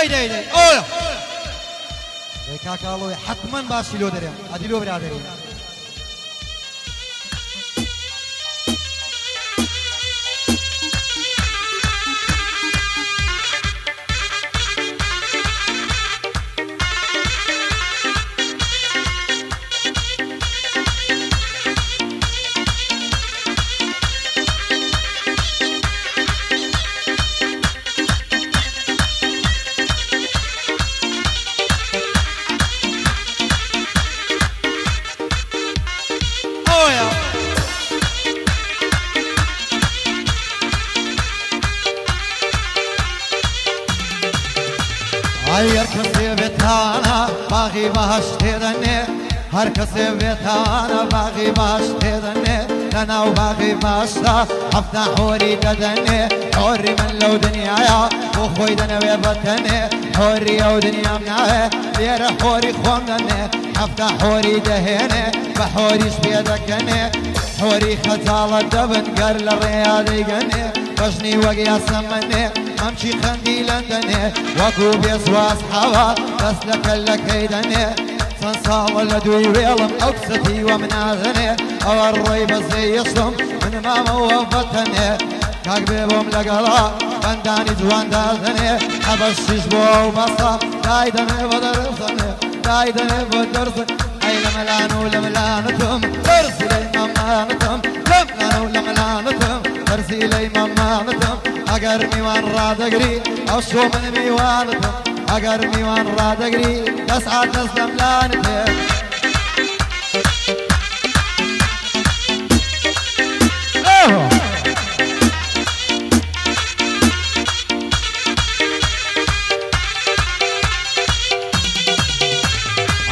داي اوه كاكالو حتما باشي لو دريم ادي لو برادري هر کسی بتانا باقی باش تدنه هر کسی بتانا باقی باش تدنه لنا وباقي باشا حفظ حوري ددنه حوري من لو دنيايا وخوي دنا وبتنه حوري او دنيا مناه لير حوري خوندنه حفظ حوري دهنه بحوري شبيدكنه حوري خزالة دبن قرل الرياضي قنه بجني وقيا سمنه امشي خندي لندنه وكو بيسوا اصحابا بس لك هيدنه صنصا ولا دوي ويلم اقصتي ومناذنه او الري بزي يصم من ما موفتنه كاك بيبوم لقلا بنداني جوان داذنه حبشش بو بصا دايدنه بدرسنه دايدنه بدرسنه اي لملانو لملانتم ترسي لي ممانتم لملانو لملانتم ترسي لي ممانتم اگر میوان را دگری او شو من میوانتم اگر میوان را دگری تسعد نسلم لانته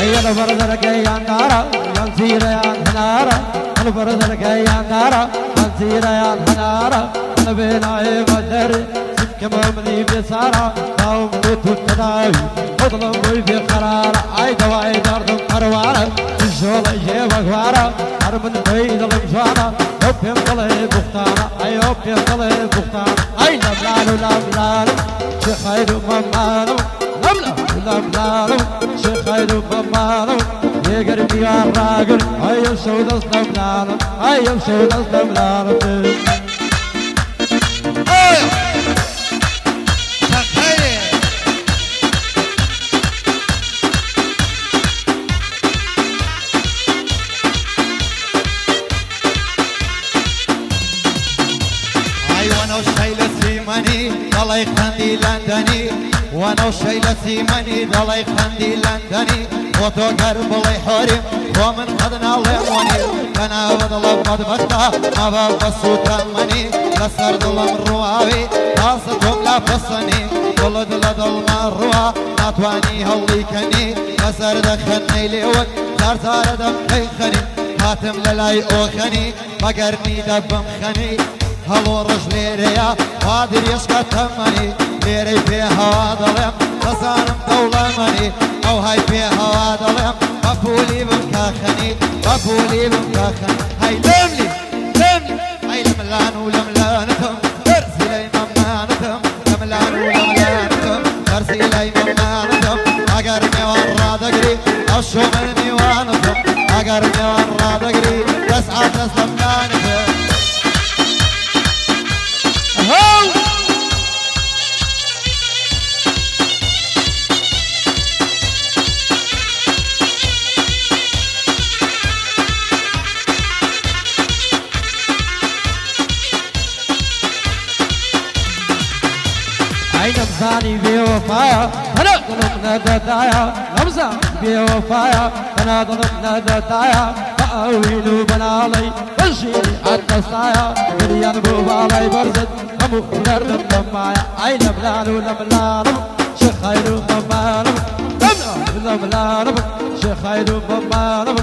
أيها البرد يا نارا ينسير يا نارا البرد يا نارا ينسير يا نارا بيناي مدر كما مني بسارة قوم تتداوي اطلب في قرار اي دواي درد قروارة الشغل يجيب اخبارة حرب بيد الغشارة اوبي قلي بختارة اي اوبي قلي بختارة اي لملالو لملالو شخيرو ممالو لملالو شخيرو ممالو يقرب يا الراجل اي سودس لملالو اي سودس لملالو ضلي خندي لندني وانا وشيلة سيماني ضلي خندي لندني وتو قرب لي حوري ومن خدنا ليموني انا بضل بضبطة ما ببصو تمني لسر ظلم رواوي قاصدهم لا فصني ولد لدل ما روا ناتواني هولي كني لسر دخلني ليوت زار زار دم خيخني هاتم للاي اوخني بقرني دبم خني هلو رجلي ريا قادر يشقى تمني ليري فيها ظلم خسارم دولة مني او هاي فيها ظلم بفولي بمكاخني بفولي بمكاخني هاي لملي لملي هاي لملانو لملانتم ترسي لي ممانتم لملانو لملانتم ترسي لي ممانتم اگر ميوان را دقري او شو من ميوانتم اگر ميوان را دقري تسعى تسلم لانتم عين مزاني بوفايا انا ظلمنا ددايا لمزاني بوفايا انا ظلمنا ددايا فاويلو بنالي وشيلي حتى سايا مليان بوبالي برزد امو نرد دمايا عين ملانو لملانو شخيرو ممانو لملانو شخيرو ممانو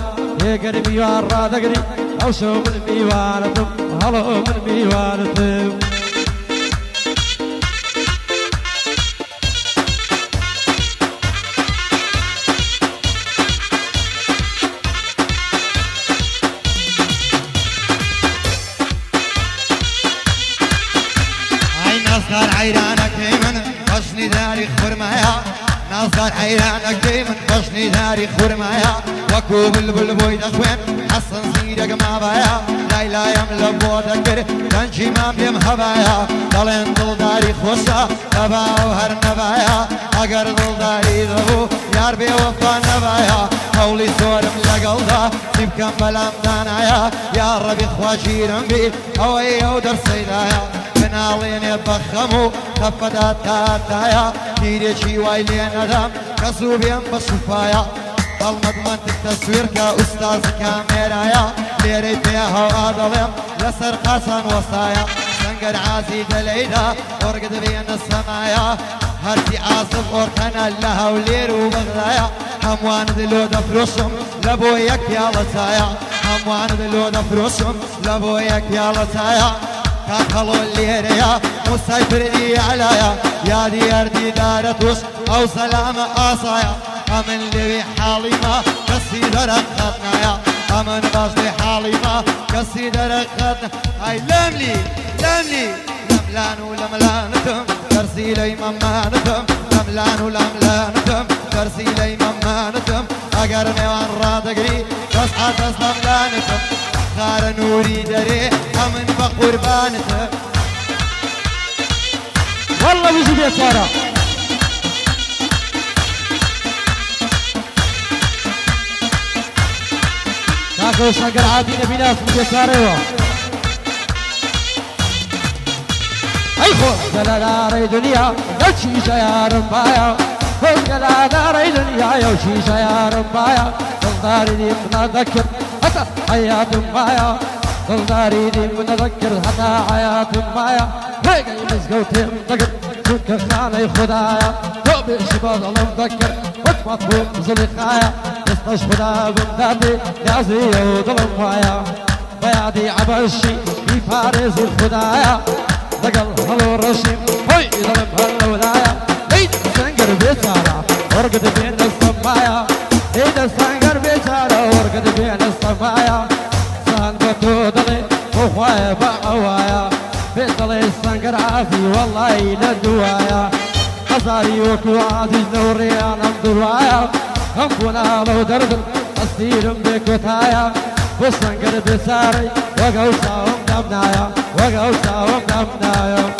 يقري ميوان را دقري او شو من ميوانتم هلو من ميوانتم صار عيرانك من خشني داري خرمايا ناصر حيرانك دايما خشني داري خرمايا وكو بلبل بوي دخوين حسن سيدك ما بايا لا يملا بو ذكر تنشي ما بيم هبايا دلين دل داري خوشا نباو هر نبايا اگر دل داري دبو يار بي وفا نبايا هولي سورم لقلدا تبكم بلام دانايا يا ربي خواشيرم بي اوي او در سيدايا بنالين بخمو خفدا تاتايا تيريشي وايلين ادم كسو بيم بصفايا المضمن التصوير كأستاذ كاميرايا ليري فيها وآدلم لسر قاسم وصايا سنقر عازي دليدا ورقد بين السمايا هرتي عاصف ورقنا لها ولير وبغلايا هموان دلو دفروشم لبويك يا لتايا هموان دلو دفروشم لبويك يا لتايا كاخلو الليريا مسافرني عليا يا ديار دي دارتوش او سلامة آصايا امن لي حالي ما كسي درقتنا يا امن باش لي حالي ما كسي درقتنا هاي لملي لملان ولملانتم ترسي لي ممانتم لملان ولملانتم ترسي لي ممانتم اقرني وان رادقري تصحى تسلم لانتم خار نوري دري امن بقربانتم والله بيجي يا سارة كاكو شنقر عادي نبينا في الجسارة اي خوف دلالاري دنيا يوشيشا يا رمبايا خوف دلالاري دنيا يوشيشا يا رمبايا تنظاري دي منذكر حتى حياة مايا تنظاري دي منذكر حتى حياة مايا هيك يمسكوتي مذكر كنك خاني خدايا توبي شباب الله مذكر وتفضل زلقايا يستشفدا بمدادي يعزي وظلم مايا بيادي عبشي في فارس الخدايا دقل هلو الرشيم هوي ظلم هالولايا هيد سنقر بيسارة ورقد بين الصمايا هيد سنقر بيسارة ورقد بين الصمايا سان بطو دلي وخوايا بعوايا بيطلي السنقر عافي والله لدوايا قصاري وكوادي نوري انا مدوايا همكونا لو دردر أصير بكوتايا والسنقر بساري وقوسا ومدمنايا وقوسا ومدمنايا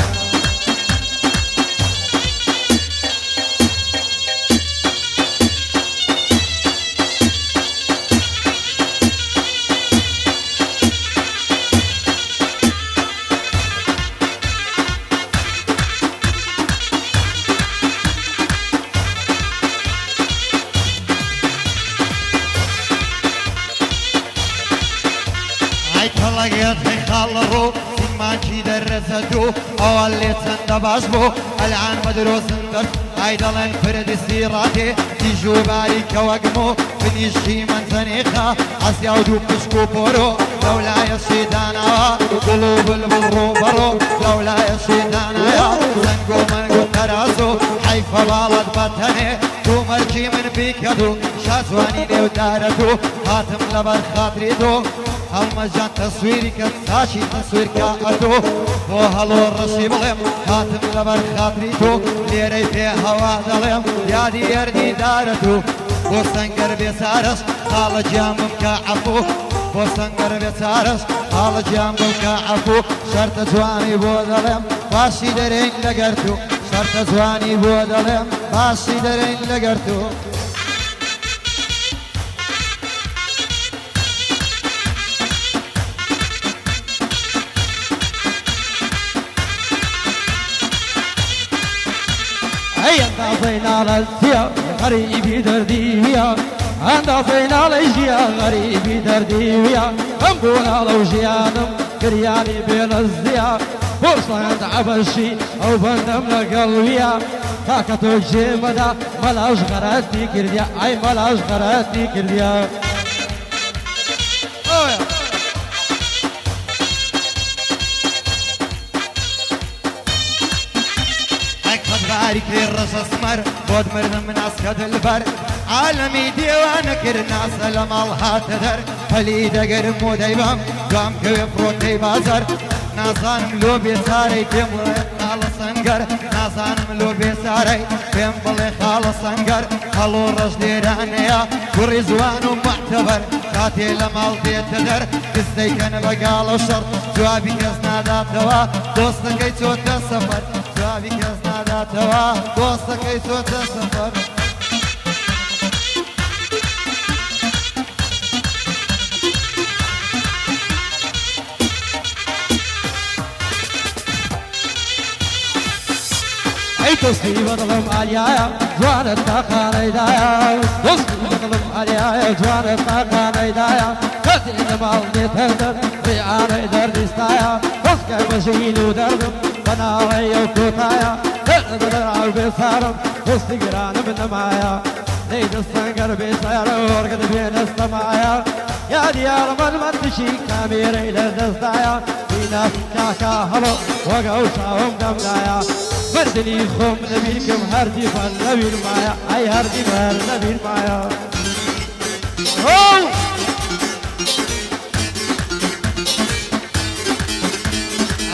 لقيت خالرو سمانشي درستو اولي تندباشبو الان مدروس اندر ايضا فرد سيراتي تيجو باريك وقمو بنيشي من زنيخا اسيا ودو بشكو بورو لولا يشيدانا قلوب البرو برو لولا يشيدانا يا زنقو منقو تراسو حيفا بالد بطني تو مرجي من بيكدو شاسواني نيو دارتو خاتم لبر خاطري دو هالمجان تصويري كتساشي تصوير كأدو وهالو الرشي بلم خاتم لبر خاطري تو ليري في هوا ظلم يا ديردي دارتو وسنقر بيسارس خال جامم كعفو وسنقر بيسارس خال جامم كعفو شرط زواني بو ظلم باشي درين لقرتو شرط زواني بو ظلم باشي درين لقرتو عند فينا للزيا غريبي دردي ويا عند فينا للجيا غريبي دردي ويا همبونا لو جيانم كرياني بين الزيا فرصة عند عبشي او بندم لقلبيا كاكتو جيمدا ملاش غراتي كرديا اي ملاش غراتي كرديا بارك لي الرش اسمر بود مرن من اسكت البر عالمي ديوان كرنا سلام الله تدر فلي دقر مو دايبام قام كوي فروتي بازر نازانم لۆ بێسارەی پێم بڵێ خاڵە سەنگەر نازانم لۆ بێسارەی پێم بڵێ خاڵە سەنگەر هەڵۆ ڕەش لێرانەیە کوڕی جوان و معتەبەر کاتێ لە ماڵ دێتە دەر کستەیکەنە بەگاڵە و شەڕ جوابی کەس ناداتەوە دۆستەکەی چۆتە سەفەر جوابی کەس ناداتەوە دۆستەکەی چۆتە سەفەر دوستی بەدڵم ئالیایە جوانت تاقانەیدایە دوستی بەدڵم ئالیایە جوانت تاقانەیدایە کەسی لە ماڵ دێتە دەر ڕێعانەی دەردیستایە دەستکەی بەژین و دەردم بەناوەی ئەو کۆتایە دەردەدەراو بێسارم دۆستی گرانم نەمایە نەی دەستەنگەر بێسارە وەرگت بێنەستەمایە یادیارە مەلمەندشی کامێرەی لە دەستدایە بینە کاکا هەڵۆ وەگە ئەو چاوم دەمدایە بردنی خۆم نەبیرکەم هەردی بەر نەبیرمایە ئەی هەردی بەر نەبیرمایە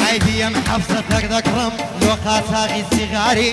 ئای دیم حەفسەتەک دەکڕم لۆ قاچاغی سیغاری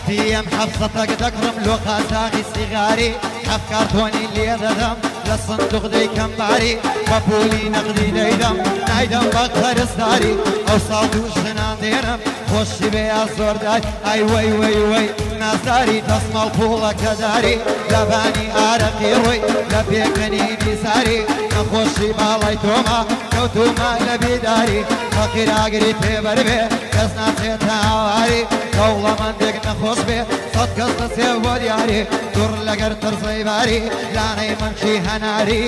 دیم حەفسەتەک دەکڕم لۆ قاچاغی سیغاری حەف کارتۆنی لێ دەدەم لە سندوق دەیکەم باری بە پولی نەقدی دەیدەم نایدەم بە قەرزداری ئەو ساڵ دوو ژنان دێنم خۆشی بێ یا زۆردای ئای وەی وەی وەی نازداری دەسمەڵ پوڵەکە داری لەبانی ئارەقی ڕۆی لە پێکەنی بیزاری نەخۆشی باڵای تۆمە کەوتومە لە بیداری فەقیراگری پێبەر بێ کەس ناچێتە ئاواری دەوڵەمەندێک نەخۆش بێ سەد کەس دەچێ بۆ دیاری دوڕ لەگەر ترسەی باری لانەی منچی هەناری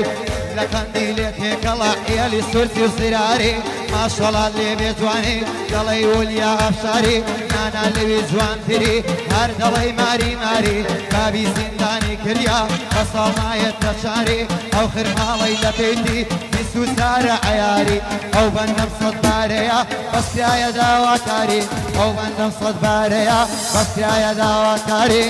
لە قەندی لێ تێکەڵە ئێلی سورسی و سیراری ماشەڵا لێ بێ جوانی دەڵێی وەلیا ئەفشاری نانا لەوی جوانتری هەر دەڵێی ماری ماری بابی زیندانی کردیا بە ساڵنایەتە چاری ئەو خرماڵەی لە پێیتی بیست و چارە عەیاری ئەو بەندەم سەد بارەیە بەستایە داواکاری ئەو بەندەم سەد بارەیە بەستایە داواکاری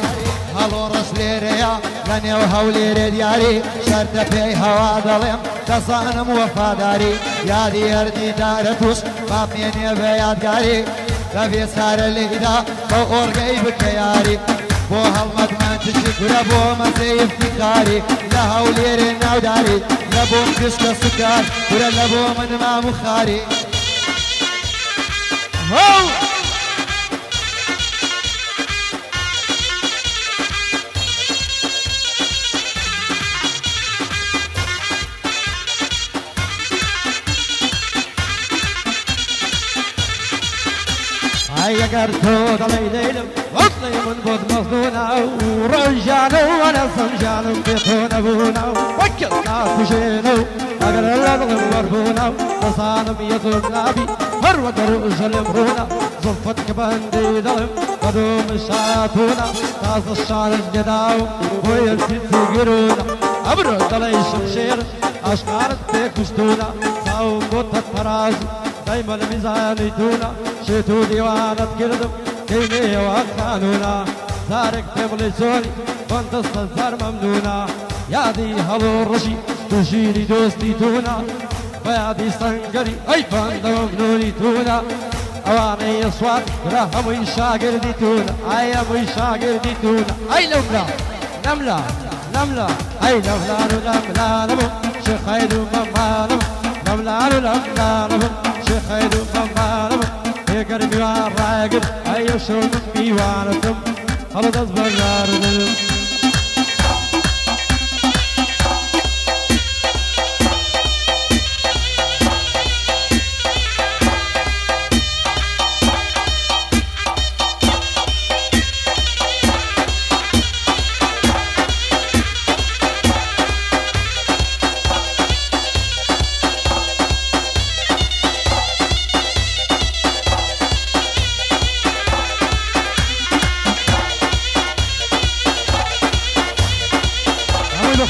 هەڵۆ ڕەش لێرەیە لە نێو هەولێرێ دیاری شەرتە پێی هەوا دەڵێم دەزانم وەفاداری یادی هەردیدارە توش باپێنێ بە یادگاری لە بێسارە لێیدا بە ئۆرگەی بکە یاری بۆ هەڵمەتمان تشی گورە بۆ مەزەی افتیخاری لە هەولێرێ ناوداری لە بۆم کشکە سوکار گورە لە بۆ من مام و خاری ئەگەر تۆ دەڵێی لەیلم وەسڵی من بۆت مەزنونە و ڕەنجانە و وەنە سەنجانم پێ تۆ نەبوونە و وەکەس ناکوژێنە و ئەگەر لە دڵم وەربوونە و دەزانم یەزم نابی هەر وەگەر ژەلێم ڕوونە زڵفەت کە بەندی دەڵم بەدۆم شاتوونە تازە شانت لێدا و بۆیە سیتی گرونە ئەبرۆ دەڵێی شمشێر ئاشکارت پێ کوشتونە چاوم بۆتە پەراز دایمە لە میزانی تونە شێت و دیوانت کردم کەینێوە قانونە زارێک پێ بڵێ زۆری بەندەستە زار مەمنونە یادی هەڵۆ ڕەشی توژیری دۆستی تونە بە یادی سەنگەری ئەی بەندە مەمنونی تونە ئەوانەی سوات برا هەمووی شاگردی تونە ئای هەمووی شاگردی تونە ئەی لەولا نەملا نەملا ئەی لەولان و لەملانم شێخەید و مەمانم لەولان و لەملانم شێخەید و مەمانم ئێگەر میوان ڕاگرت ئەیە شەو من میوانەتم هەڵە دەست بەردارم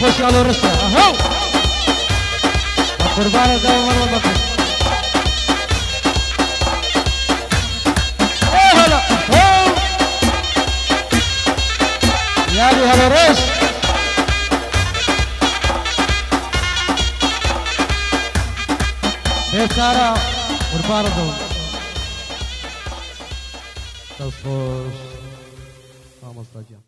خوشی آلو رشته اهو قربان داومن و بکن هلا یادی هلو رش بیچاره قربان داومن تصفوش. Vamos, Tadinho.